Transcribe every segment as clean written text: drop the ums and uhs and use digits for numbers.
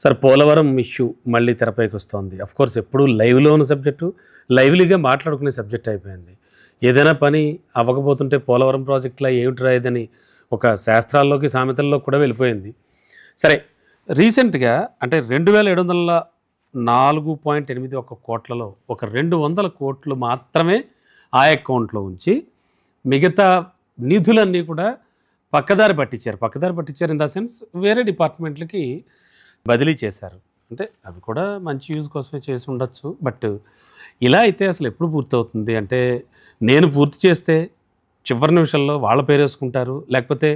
Sir Polavaram issue మళ్ళీ తెరపైకి వస్తుంది. అఫ్కోర్స్ ఎప్పుడు లైవ్లో ఉన్న సబ్జెక్టు లైవ్లీగా మాట్లాడుకునే సబ్జెక్ట్ అయిపోయింది. ఏదైనా పని అవ్వకపోతుంటే పోలవరం ప్రాజెక్టులో ఏమిటి ఏదని ఒక శాస్త్రాల్లోకి సామెతల్లో కూడా వెళ్ళిపోయింది. సరే రీసెంట్గా అంటే 2704.81 కోట్లలో ఒక 200 కోట్లు మాత్రమే ఆ అకౌంట్లో ఉంచి మిగతా నిధులన్నీ కూడా పక్కదారి పట్టించారు ఇన్ ద సెన్స్ వేరే డిపార్ట్మెంట్లకి బదిలీ చేశారు. అంటే అవి కూడా మంచి యూజ్ కోసమే చేసి ఉండొచ్చు. బట్ ఇలా అయితే అసలు ఎప్పుడు పూర్తవుతుంది? అంటే నేను పూర్తి చేస్తే చివరి నిమిషంలో వాళ్ళ పేరు వేసుకుంటారు, లేకపోతే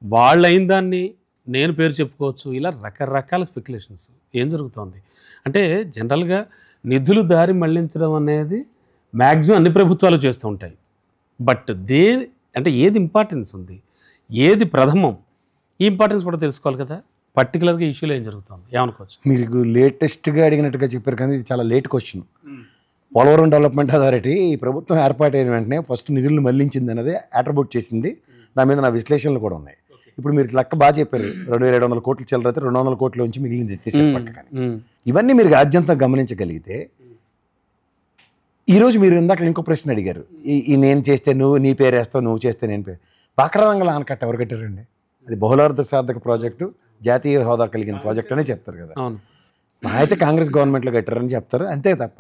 వాళ్ళు అయిన దాన్ని నేను పేరు చెప్పుకోవచ్చు. ఇలా రకరకాల స్పెక్యులేషన్స్ ఏం జరుగుతుంది అంటే జనరల్గా నిధులు దారి మళ్లించడం అనేది మ్యాక్సిమం అన్ని ప్రభుత్వాలు చేస్తూ ఉంటాయి. బట్ అంటే ఏది ఇంపార్టెన్స్ ఉంది, ఏది ప్రథమం, ఈ ఇంపార్టెన్స్ కూడా తెలుసుకోవాలి కదా. పర్టికులర్గా ఇష్యూలో ఏం జరుగుతుంది ఏమనుకోవచ్చు? మీరు లేటెస్ట్గా అడిగినట్టుగా చెప్పారు కానీ ఇది చాలా late question. Polavaram development authority ఈ ప్రభుత్వం ఏర్పాటైన వెంటనే ఫస్ట్ నిధులను మళ్లించింది అన్నది అట్రిబ్యూట్ చేసింది. దాని మీద నా విశ్లేషణలు కూడా ఉన్నాయి. ఇప్పుడు మీరు లెక్క బాగా చెప్పారు, 2700 కోట్లు చిల్లరైతే 200 కోట్ల నుంచి మిగిలింది ఎత్తేసారు పక్కన. ఇవన్నీ మీరు ఆద్యంతం గమనించగలిగితే ఈరోజు మీరు ఇందాక ఇంకో ప్రశ్న అడిగారు, ఈ నేను చేస్తే నువ్వు నీ పేరు వేస్తావు, నువ్వు చేస్తే నేను పేరు. బాక్రారంగల్ ఆనకట్ట ఎవరు కట్టారండి? అది బహుళార్థ సాధక ప్రాజెక్టు, జాతీయ హోదా కలిగిన ప్రాజెక్ట్ అనే చెప్తారు కదా. అయితే కాంగ్రెస్ గవర్నమెంట్లో కట్టారని చెప్తారు అంతే తప్ప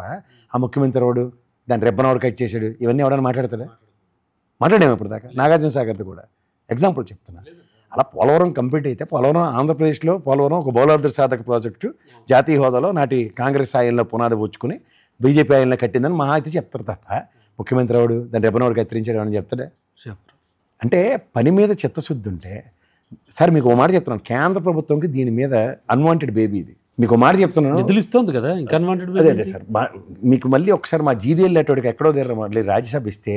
ఆ ముఖ్యమంత్రి వాడు దాని రెబ్బన్ ఎవడు కట్ చేశాడు ఇవన్నీ ఎవడన్నా మాట్లాడతాడా? మాట్లాడాము ఇప్పుడు దాకా. నాగార్జున సాగర్ది కూడా ఎగ్జాంపుల్ చెప్తున్నా. అలా పోలవరం కంప్లీట్ అయితే పోలవరం ఆంధ్రప్రదేశ్లో పోలవరం ఒక బహుళార్థ సాధక ప్రాజెక్టు జాతీయ హోదాలో నాటి కాంగ్రెస్ ఆయంలో పునాది పుచ్చుకుని బీజేపీ ఆయంలో కట్టిందని మహా అయితే చెప్తారు తప్ప ముఖ్యమంత్రి వాడు దాని రెబ్బన్ ఎవడు కత్తిరించాడు అని చెప్తాడే. అంటే పని మీద చిత్తశుద్ధి ఉంటే సార్ మీకు ఓ మాట చెప్తున్నాను, కేంద్ర ప్రభుత్వంకి దీని మీద అన్వాంటెడ్ బేబీ ఇది. మీకు ఓ మాట చెప్తున్నాను, నిధులు ఇస్తుంది కదా ఇంకా అన్వాంటెడ్. అదే సార్ మీకు మళ్ళీ ఒకసారి మా జీవీఎల్ లేటోడికి ఎక్కడో దగ్గర మళ్ళీ రాజ్యసభ ఇస్తే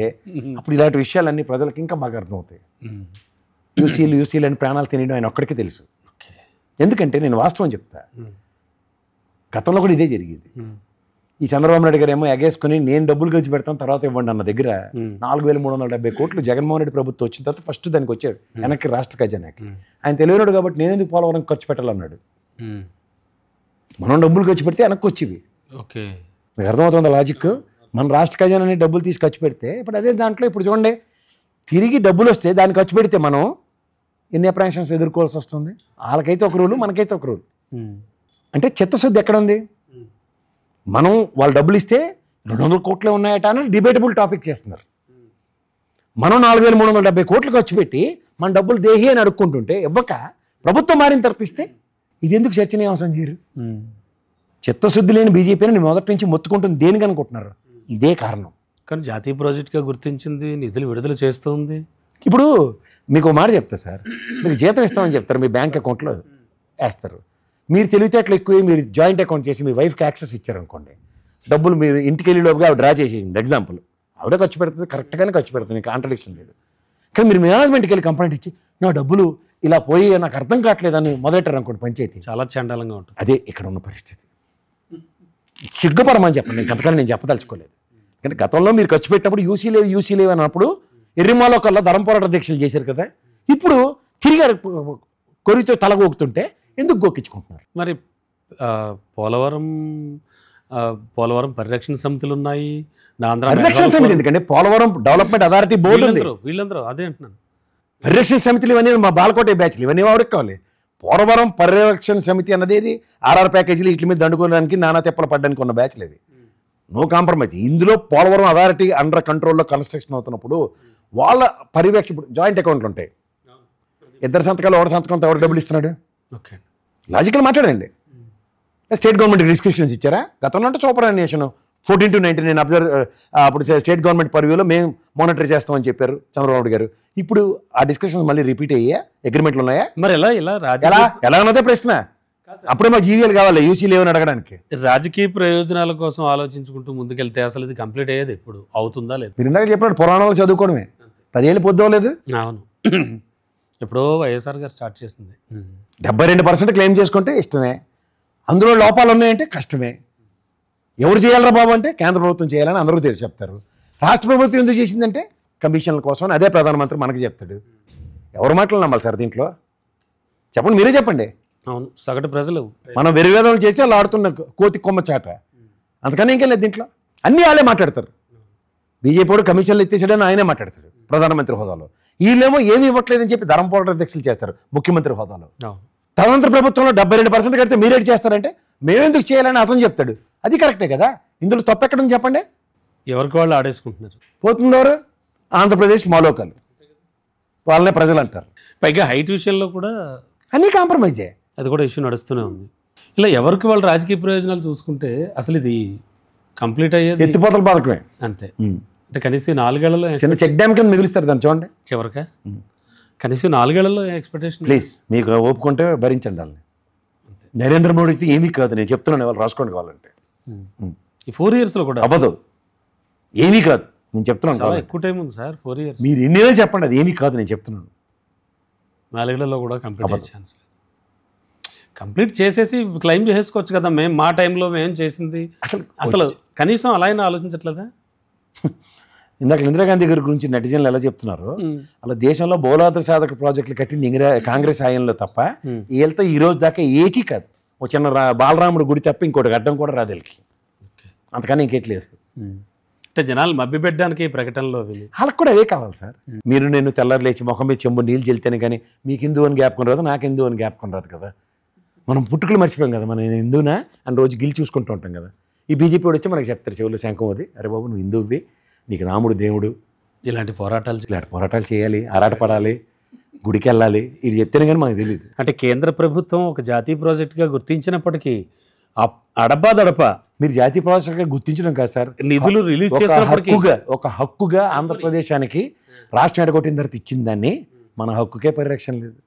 అప్పుడు ఇలాంటి విషయాలన్నీ ప్రజలకు ఇంకా బాగా అర్థమవుతాయి. యూసీలు అని ప్రాణాలు తినడం ఆయన ఒక్కడికే తెలుసు. ఎందుకంటే నేను వాస్తవం చెప్తా, గతంలో కూడా ఇదే జరిగేది. ఈ చంద్రబాబు నాయుడు గారు ఏమో ఎగేసుకుని నేను డబ్బులు ఖర్చు పెడతాను తర్వాత ఇవ్వండి అన్న దగ్గర 4370 కోట్లు జగన్మోహన్ రెడ్డి ప్రభుత్వం వచ్చిన తర్వాత ఫస్ట్ దానికి వచ్చారు వెనక్కి రాష్ట్ర ఖజానాకి. ఆయన తెలియనాడు కాబట్టి నేను ఎందుకు పోలవరం ఖర్చు పెట్టాలన్నాడు. మనం డబ్బులు ఖర్చు పెడితే వెనక్కి వచ్చేవి. మీకు అర్థమవుతుంది లాజిక్. మన రాష్ట్ర ఖజానాని డబ్బులు తీసి ఖర్చు పెడితే ఇప్పుడు అదే దాంట్లో ఇప్పుడు చూడండి తిరిగి డబ్బులు వస్తే దాన్ని ఖర్చు పెడితే మనం ఎన్ని అప్రాన్షన్స్ ఎదుర్కోవాల్సి వస్తుంది. వాళ్ళకైతే ఒక రూలు, మనకైతే ఒక రూలు. అంటే చిత్తశుద్ధి ఎక్కడ ఉంది? మనం వాళ్ళు డబ్బులు ఇస్తే 200 కోట్లే ఉన్నాయట అని డిబేటబుల్ టాపిక్ చేస్తున్నారు. మనం 4370 కోట్లు ఖర్చు పెట్టి మన డబ్బులు దేహి అని అడుక్కుంటుంటే ఇవ్వక ప్రభుత్వం మారిన తర్వాత ఇస్తే ఇది ఎందుకు చర్చనీయాంశం చేయరు? చిత్తశుద్ధి లేని బీజేపీని మొదటి నుంచి మొత్తుకుంటుంది దేనికి అనుకుంటున్నారు? ఇదే కారణం. కానీ జాతీయ ప్రాజెక్టుగా గుర్తించింది, నిధులు విడుదల చేస్తుంది. ఇప్పుడు మీకు ఒక మాట చెప్తా సార్, మీకు జీతం ఇస్తామని చెప్తారు, మీ బ్యాంక్ అకౌంట్లో వేస్తారు. మీరు తెలివితేటలు ఎక్కువ మీరు జాయింట్ అకౌంట్ చేసి మీ వైఫ్కి యాక్సెస్ ఇచ్చారనుకోండి, డబ్బులు మీరు ఇంటికి వెళ్ళి లోపుగా ఆవిడ డ్రా చేసేసింది. ఎగ్జాంపుల్ ఆవిడే ఖర్చు పెడుతుంది, కరెక్ట్గానే ఖర్చు పెడుతుంది, కాంట్రడిక్షన్ లేదు. కానీ మీరు మేనేజ్మెంట్కి వెళ్ళి కంప్లైంట్ ఇచ్చి నా డబ్బులు ఇలా పోయి నాకు అర్థం కావట్లేదని మొదలెట్టారు అనుకోండి, పంచాయతీ చాలా చండాలంగా ఉంటుంది. అదే ఇక్కడ ఉన్న పరిస్థితి. సిగ్గుపడమని చెప్పండి, నేను అంతకన్నా నేను చెప్పదలుచుకోలేదు. కానీ గతంలో మీరు ఖర్చు పెట్టినప్పుడు యూసీ లేవు అన్నప్పుడు ఎర్రిమాలో కల్లా ధరం పోరాట దీక్షలు చేశారు కదా. ఇప్పుడు తిరిగి కొరితో తలగొక్కుతుంటే ఎందుకు గోకించుకుంటున్నారు? మరి పోలవరం పరిరక్షణ సమితులు ఉన్నాయి, పరిరక్షణ సమితి ఎందుకంటే పోలవరం డెవలప్మెంట్ అథారిటీ బోర్డు ఉంది, వీళ్ళందరూ అదే అంటున్నాను. పరిరక్షణ సమితులు ఇవన్నీ మా బాలకోట బ్యాచ్లు ఇవన్నీ వాడికి కావాలి. పోలవరం పరిరక్షణ సమితి అన్నది ఏది ఆర్ఆర్ ప్యాకేజీలు వీటి మీద దండుకోవడానికి నానా తెప్పలు పడ్డానికి ఉన్న బ్యాచ్లు ఇది. No compromise. ఇందులో పోలవరం అథారిటీ అండర్ కంట్రోల్లో కన్స్ట్రక్షన్ అవుతున్నప్పుడు వాళ్ళ పర్యవేక్షణ ఇప్పుడు జాయింట్ అకౌంట్లు ఉంటాయి. ఇద్దరు సంతకాలు ఎవరి సంతకంతో ఎవరు డబ్బులు ఇస్తున్నాడు? లాజికల్ మాట్లాడండి. స్టేట్ గవర్నమెంట్ రిస్ట్రిక్షన్స్ ఇచ్చారా? గతంలో అంటే సూపర్ నేషన్ 14 to 19 నేను అప్పుడు స్టేట్ గవర్నమెంట్ పర్వ్యూలో మేము మానిటర్ చేస్తామని చెప్పారు చంద్రబాబు గారు. ఇప్పుడు ఆ డిస్కషన్స్ మళ్ళీ రిపీట్ అయ్యా? అగ్రిమెంట్లు ఉన్నాయా? మరి ఎలా ఉన్నదే ప్రశ్న. అప్పుడే మా జీవీఎల్ కావాలి యూసీ లేవని అడగడానికి. రాజకీయ ప్రయోజనాల కోసం ఆలోచించుకుంటూ ముందుకెళ్తే అసలు ఇది కంప్లీట్ అయ్యేది ఎప్పుడు అవుతుందా లేదు? మీరు ఇందాక చెప్పినట్టు పురాణాలు చదువుకోవడమే 10 ఏళ్ళు పొద్దులేదు. అవును, ఎప్పుడో వైఎస్ఆర్ గారు స్టార్ట్ చేసింది. 72% క్లెయిమ్ చేసుకుంటే ఇష్టమే, అందులో లోపాలు ఉన్నాయంటే కష్టమే. ఎవరు చేయాలరా బాబు అంటే కేంద్ర ప్రభుత్వం చేయాలని అందరూ చెప్తారు. రాష్ట్ర ప్రభుత్వం ఎందుకు చేసిందంటే కమిషన్ల కోసం, అదే ప్రధానమంత్రి మనకి చెప్తాడు. ఎవరి మాటలు నమ్మాలి సార్ దీంట్లో? చెప్పండి, మీరే చెప్పండి. అవును, సగటు ప్రజలు మనం వెరివేదం చేసి వాళ్ళు ఆడుతున్న కోతి కొమ్మ చాట, అంతకన్నా ఇంకేం లేదు దీంట్లో. అన్నీ వాళ్ళే మాట్లాడతారు. బీజేపీ వాడు కమిషన్లు ఎత్తేసాడని ఆయనే మాట్లాడతాడు ప్రధానమంత్రి హోదాలో. వీళ్ళేమో ఏమీ ఇవ్వట్లేదని చెప్పి ధరం పోరాట దీక్షలు చేస్తారు ముఖ్యమంత్రి హోదాలో. అవును. తదనంతర ప్రభుత్వంలో 72% కడితే మీరేటి చేస్తారంటే మేమెందుకు చేయాలని అతను చెప్తాడు. అది కరెక్టే కదా, ఇందులో తప్పెక్కడని చెప్పండి. ఎవరికి వాళ్ళు ఆడేసుకుంటున్నారు. పోతుందెవరు? ఆంధ్రప్రదేశ్ మాలోకాలు, వాళ్ళనే ప్రజలు అంటారు. పైగా హైట్ విషయంలో కూడా అన్నీ కాంప్రమైజే. అది కూడా ఇష్యూ నడుస్తూనే ఉంది. ఇలా ఎవరికి వాళ్ళు రాజకీయ ప్రయోజనాలు చూసుకుంటే అసలు ఇది కంప్లీట్ అయ్యేది ఎత్తిపోతల పథకమే అంతే. అంటే కనీసం 4 ఏళ్లలో చిన్న చెక్ డ్యామ్ కింద మిగులుస్తారు దాన్ని చూడండి. చివరికా కనీసం 4 ఏళ్లలో ఎక్స్పెక్టేషన్. ప్లీజ్ మీకు ఒప్పుకుంటే భరించండి వాళ్ళని. నరేంద్ర మోడీ అయితే ఏమీ కాదు, నేను చెప్తున్నాను, వాళ్ళు రాసుకోండి కావాలంటే. ఈ 4 yearsలో కూడా అవ్వదు, ఏమీ కాదు, నేను చెప్తున్నాను. చాలా ఎక్కువ టైం ఉంది సార్. 4 years మీరు ఎన్నినే చెప్పండి, అది ఏమీ కాదు, నేను చెప్తున్నాను. 4 ఏళ్లలో కూడా కంప్లీట్ అయ్యే ఛాన్స్ లేదు. కంప్లీట్ చేసేసి క్లెయిమ్ చేసుకోవచ్చు కదా, మేము మా టైంలో మేము చేసింది. అసలు కనీసం అలా అయినా ఆలోచించట్లేదా? ఇందాక ఇందిరాగాంధీ గారి గురించి నెటిజన్లు ఎలా చెప్తున్నారు, అలా దేశంలో బౌలాద్ర సాధక ప్రాజెక్టులు కట్టింది కాంగ్రెస్ హయాంలో తప్ప వీళ్ళతో ఈ రోజు దాకా ఏటీ కాదు. ఒక చిన్న బాలరాముడు గుడి తప్ప ఇంకోటి అడ్డం కూడా రాదు వీళ్ళకి, అంతకని ఇంకేట్లేదు. అంటే జనాలు మభ్యపెట్టడానికి ఈ ప్రకటనలో విని వాళ్ళకి కూడా అవే కావాలి సార్. మీరు నేను తెల్లారు లేచి ముఖం మీద చెంబు నీళ్ళు చెల్తేనే కానీ మీకు హిందూ అని జ్ఞాపకం రాదు, నాకు హిందూ అని జ్ఞాపకం రాదు కదా. మనం పుట్టుకలు మర్చిపోయాం కదా, మనం హిందూనా అని రోజు గిల్ చూసుకుంటూ ఉంటాం కదా. ఈ బీజేపీ వాడు వచ్చి మనకి చెప్తారు చెవులు శంఖం అది, అరే బాబు నువ్వు హిందువువి, నీకు రాముడు దేవుడు, ఇలాంటి పోరాటాలు చేయాలి, ఆరాటపడాలి, గుడికి వెళ్ళాలి, ఇది చెప్తేనే కానీ మనకు తెలియదు. అంటే కేంద్ర ప్రభుత్వం ఒక జాతీయ ప్రాజెక్టుగా గుర్తించినప్పటికీ అడపా మీరు జాతీయ ప్రాజెక్టుగా గుర్తించడం కాదు సార్, నిధులు రిలీజ్ చేసినప్పటికీ ఒక హక్కుగా ఆంధ్రప్రదేశానికి రాష్ట్రం ఎడగొట్టిన తర్వాత ఇచ్చిన దాన్ని మన హక్కుకే పరిరక్షణ లేదు.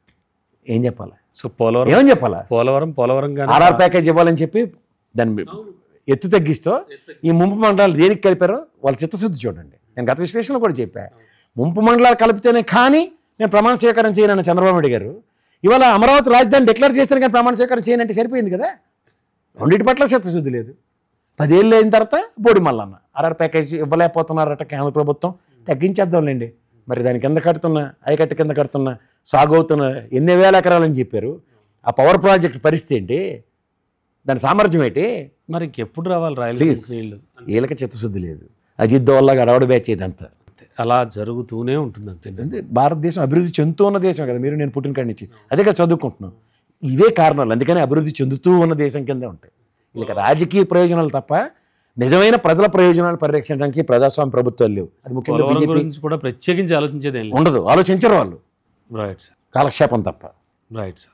ఏం చెప్పాలి? సో పోలవరం ఏమని చెప్పాలా? పోలవరం ఆర్ఆర్ ప్యాకేజ్ ఇవ్వాలని చెప్పి దాన్ని ఎత్తు తగ్గిస్తూ ఈ ముంపు మండలాలు దేనికి కలిపారో వాళ్ళ చిత్తశుద్ధి చూడండి. నేను గత విశ్లేషణలో కూడా చెప్పా, ముంపు మండలాలు కలిపితేనే కానీ నేను ప్రమాణ స్వీకారం చేయనన్న చంద్రబాబు నాయుడు గారు ఇవాళ అమరావతి రాజధాని డిక్లేర్ చేస్తాను కానీ ప్రమాణ స్వీకారం చేయనంటే సరిపోయింది కదా. రెండింటి పట్ల చిత్తశుద్ధి లేదు. 10 ఏళ్ళు అయిన తర్వాత బోడి మల్లన్న ఆర్ఆర్ ప్యాకేజ్ ఇవ్వలేకపోతున్నారట కేంద్ర ప్రభుత్వం, తగ్గించేద్దాంలేండి. మరి దాని కింద కడుతున్నా ఆయకట్టు కింద కడుతున్నా సాగు అవుతున్న ఎన్ని వేల ఎకరాలని చెప్పారు. ఆ పవర్ ప్రాజెక్ట్ పరిస్థితి ఏంటి, దాని సామర్థ్యం ఏంటి? మరి ఇంకెప్పుడు రావాలి ప్లీజ్, వీళ్ళకి చిత్తశుద్ధి లేదు. అజిత్ దోవల్లాగా అడవడ బ్యాచ్ ఇదంతా అలా జరుగుతూనే ఉంటుంది అంతే. భారతదేశం అభివృద్ధి చెందుతూ ఉన్న దేశం కదా, మీరు నేను పుట్టిన కాడి నుంచి అదే కదా చదువుకుంటున్నాం. ఇవే కారణాలు, అందుకని అభివృద్ధి చెందుతూ ఉన్న దేశం కిందే ఉంటాయి. వీళ్ళకి రాజకీయ ప్రయోజనాలు తప్ప నిజమైన ప్రజల ప్రయోజనాలు పరిరక్షించడానికి ప్రజాస్వామ్య ప్రభుత్వాలు లేవు. అది ముఖ్యంగా బీజేపీ గురించి కూడా ప్రత్యేకించి ఆలోచించేది ఉండదు, ఆలోచించరు వాళ్ళు. రైట్ సార్, కాలక్షేపం తప్ప. Right sir.